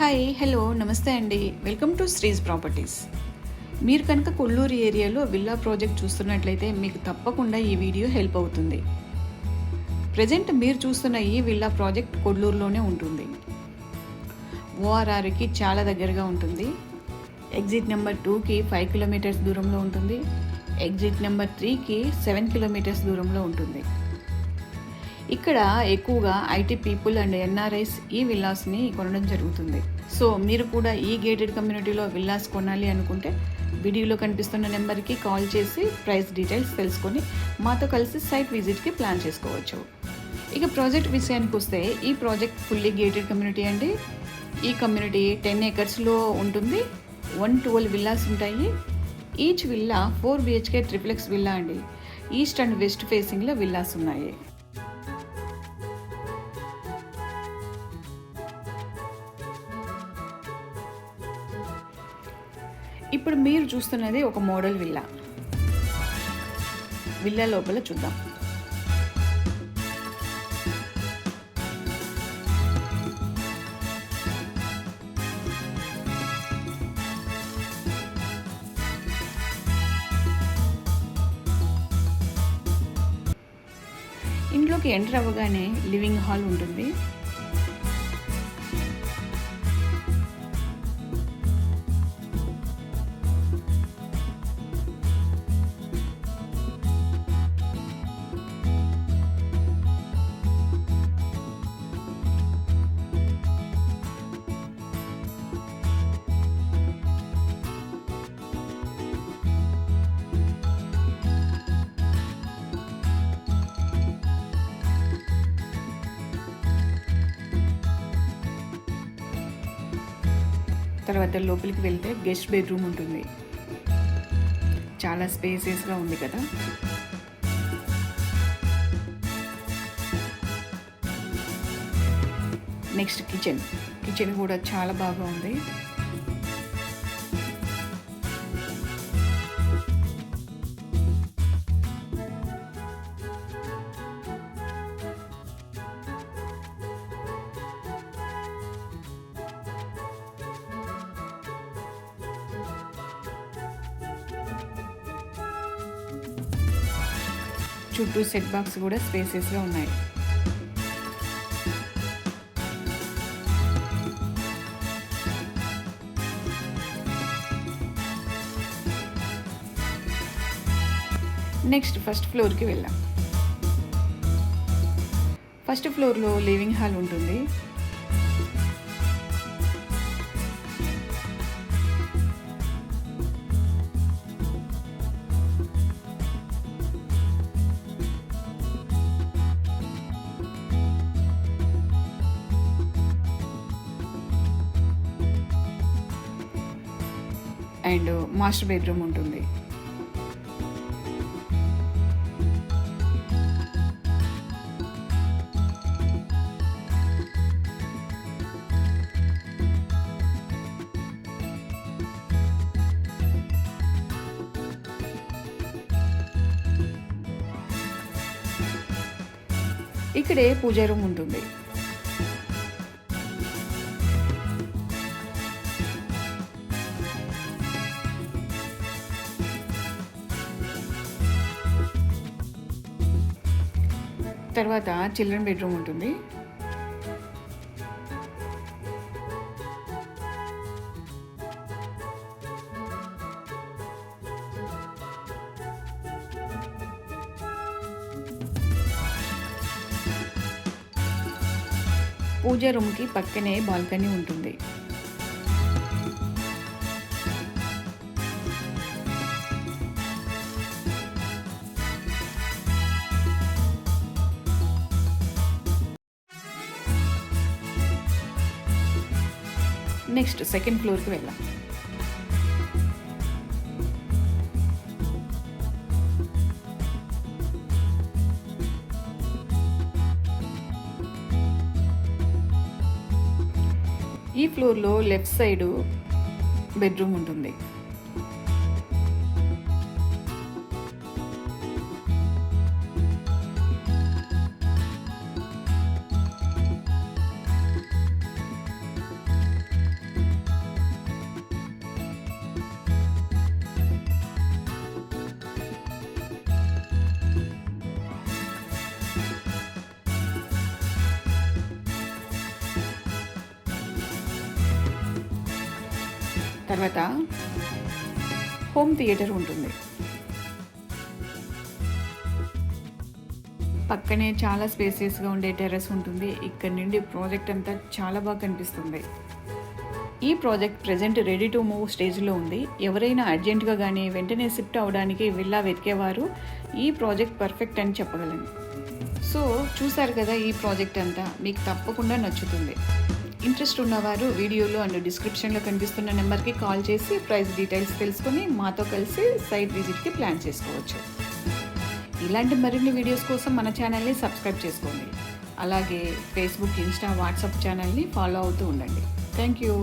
Hi hello నమస్తే అండి. Welcome to Shreej properties. మీరు కనుక కొల్లూరు ఏరియాలో విల్లా ప్రాజెక్ట్ చూస్తున్నట్లయితే మీకు తప్పకుండా ఈ వీడియో హెల్ప్ అవుతుంది. ప్రజెంట్ మీరు చూస్తున్న ఈ విల్లా ప్రాజెక్ట్ కొల్లూరులోనే ఉంటుంది. ఓఆర్ఆర్కి చాలా దగ్గరగా ఉంటుంది. ఎగ్జిట్ నెంబర్ 2కి 5 కిలోమీటర్స్ దూరంలో ఉంటుంది. ఎగ్జిట్ నెంబర్ 3కి 7 కిలోమీటర్స్ దూరంలో ఉంటుంది. ఇక్కడ ఎక్కువగా ఐటీ పీపుల్ అండ్ ఎన్ఆర్ఐస్ ఈ విల్లాస్ని కొనడం జరుగుతుంది. సో మీరు కూడా ఈ గేటెడ్ కమ్యూనిటీలో విల్లాస్ కొనాలి అనుకుంటే వీడియోలో కనిపిస్తున్న నెంబర్కి కాల్ చేసి ప్రైస్ డీటెయిల్స్ తెలుసుకొని మాతో కలిసి సైట్ విజిట్కి ప్లాన్ చేసుకోవచ్చు. ఇక ప్రాజెక్ట్ విషయానికి వస్తే ఈ ప్రాజెక్ట్ ఫుల్లీ గేటెడ్ కమ్యూనిటీ అండి. ఈ కమ్యూనిటీ 10 ఏకర్స్లో ఉంటుంది. 112 విల్లాస్ ఉంటాయి. Each villa 4 BHK triplex villa అండి. ఈస్ట్ అండ్ వెస్ట్ ఫేసింగ్లో విల్లాస్ ఉన్నాయి. ఇప్పుడు మీరు చూస్తున్నది ఒక మోడల్ విల్లా. విల్లా లోపల చూద్దాం. ఇంట్లోకి ఎంటర్ అవ్వగానే లివింగ్ హాల్ ఉంటుంది. తర్వాత లోపలికి వెళ్తే గెస్ట్ బెడ్రూమ్ ఉంటుంది. చాలా స్పేసియస్గా ఉంది కదా. నెక్స్ట్ కిచెన్ కూడా చాలా బాగా ఉంది. చుట్టూ సెట్ బాక్స్ కూడా స్పేసెస్గా ఉన్నాయి. నెక్స్ట్ ఫస్ట్ ఫ్లోర్కి వెళ్ళాం. ఫస్ట్ ఫ్లోర్లో లివింగ్ హాల్ ఉంటుంది. అండ్ మాస్టర్ బెడ్రూమ్ ఉంటుంది. ఇక్కడే పూజా రూమ్ ఉంటుంది. తర్వాత చిల్డ్రన్ బెడ్రూమ్ ఉంటుంది. పూజా రూమ్కి పక్కనే బాల్కనీ ఉంటుంది. నెక్స్ట్ సెకండ్ ఫ్లోర్కి వెళ్ళాం. ఈ ఫ్లోర్లో లెఫ్ట్ సైడు బెడ్రూమ్ ఉంటుంది. తర్వాత హోమ్ థియేటర్ ఉంటుంది. పక్కనే చాలా స్పేసియస్గా ఉండే టెర్రస్ ఉంటుంది. ఇక్కడ నుండి ప్రాజెక్ట్ అంతా చాలా బాగా కనిపిస్తుంది. ఈ project present ready to move స్టేజ్లో ఉంది. ఎవరైనా అర్జెంటుగా కానీ వెంటనే షిఫ్ట్ అవ్వడానికి విల్లా వెతికేవారు ఈ ప్రాజెక్ట్ పర్ఫెక్ట్ అని చెప్పగలను. సో చూసారు కదా, ఈ ప్రాజెక్ట్ అంతా మీకు తప్పకుండా నచ్చుతుంది. ఇంట్రెస్ట్ ఉన్నవారు వీడియోలో అండ్ డిస్క్రిప్షన్లో కనిపిస్తున్న నెంబర్కి కాల్ చేసి ప్రైస్ డీటెయిల్స్ తెలుసుకొని మాతో కలిసి సైట్ విజిట్కి ప్లాన్ చేసుకోవచ్చు. ఇలాంటి మరిన్ని వీడియోస్ కోసం మన ఛానల్ని సబ్స్క్రైబ్ చేసుకోండి. అలాగే ఫేస్బుక్, ఇన్స్టా, వాట్సాప్ ఛానల్ని ఫాలో అవుతూ ఉండండి. Thank you.